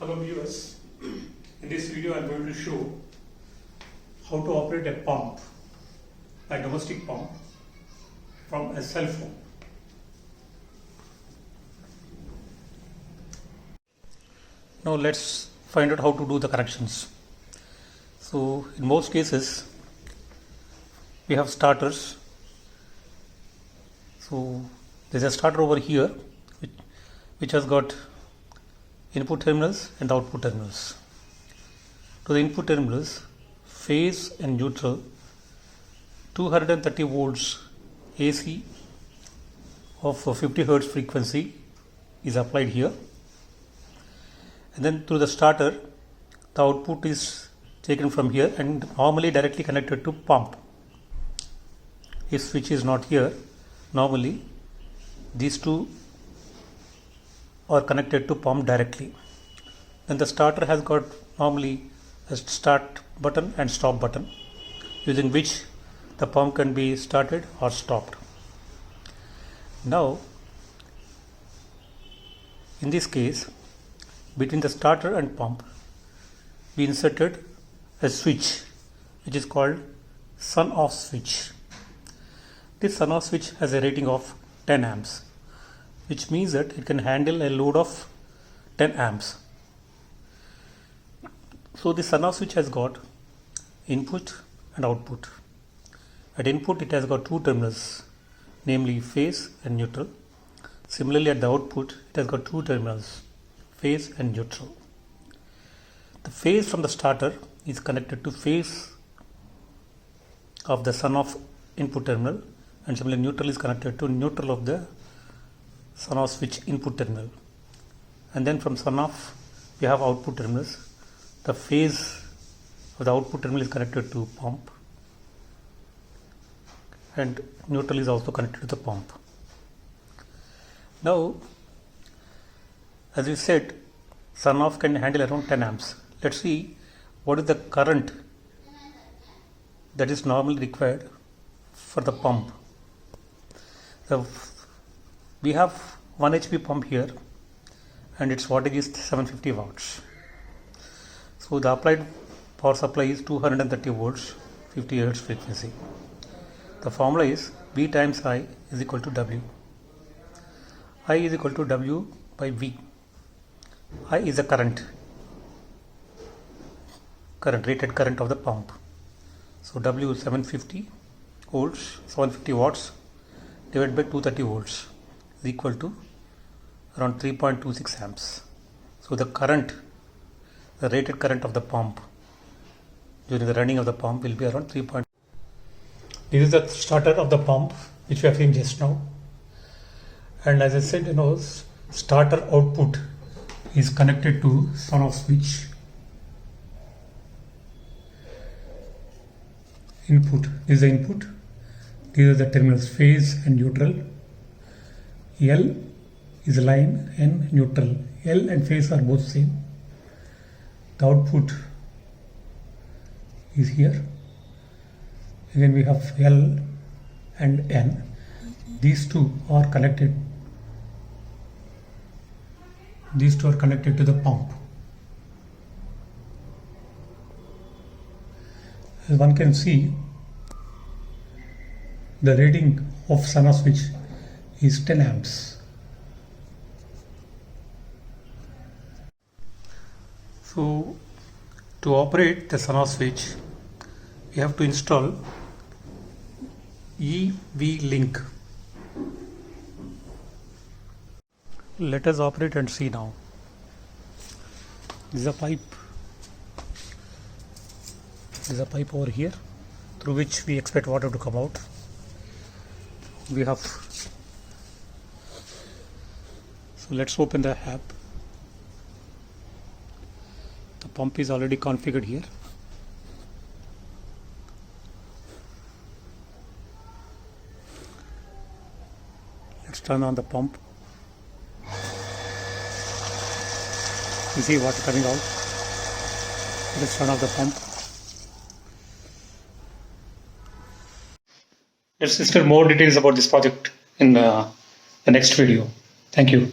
Hello viewers, in this video I am going to show how to operate a pump, a domestic pump from a cell phone. Now let's find out how to do the connections. So in most cases we have starters. So there's a starter over here which has got input terminals and output terminals. To the input terminals, phase and neutral, 230 volts AC of 50 Hz frequency is applied here, and then to the starter the output is taken from here and normally directly connected to pump. If switch is not here, normally these two are connected to pump directly. Then the starter has got normally a start button and stop button, using which the pump can be started or stopped. Now in this case, between the starter and pump we inserted a switch which is called Sonoff switch. This Sonoff switch has a rating of 10 amps, which means that it can handle a load of 10 amps. So the Sonoff switch has got input and output. At input it has got two terminals, namely phase and neutral. Similarly at the output it has got two terminals, phase and neutral. The phase from the starter is connected to phase of the Sonoff input terminal, and similarly neutral is connected to neutral of the Sonoff switch input terminal. And then from Sonoff we have output terminals. The phase of the output terminal is connected to pump and neutral is also connected to the pump. Now as we said, Sonoff can handle around 10 amps. Let's see what is the current that is normally required for the pump. So we have 1 HP pump here and its wattage is 750 watts. So the applied power supply is 230 volts, 50 Hz frequency. The formula is V times I is equal to W. I is equal to W by V. I is the rated current of the pump. So W is 750 volts, 750 watts divided by 230 volts is equal to around 3.26 amps. So the rated current of the pump during the running of the pump will be around 3. This is the starter of the pump which we have seen just now, and as I said, starter output is connected to Sonoff switch. Input is the input. These are the terminals phase and neutral. L is a line and neutral. L and phase are both same. The output is here. Again we have L and N. These two are connected. These two are connected to the pump. As one can see, the rating of Sonoff switch is 10 amps. So to operate the Sonoff switch, you have to install eWeLink. Let us operate and see now. This is a pipe. There is a pipe over here through which we expect water to come out. We have, so let's open the app. The pump is already configured here. Let's turn on the pump. You see water coming out. Let's turn off the pump. Let's discuss more details about this project in the next video. Thank you.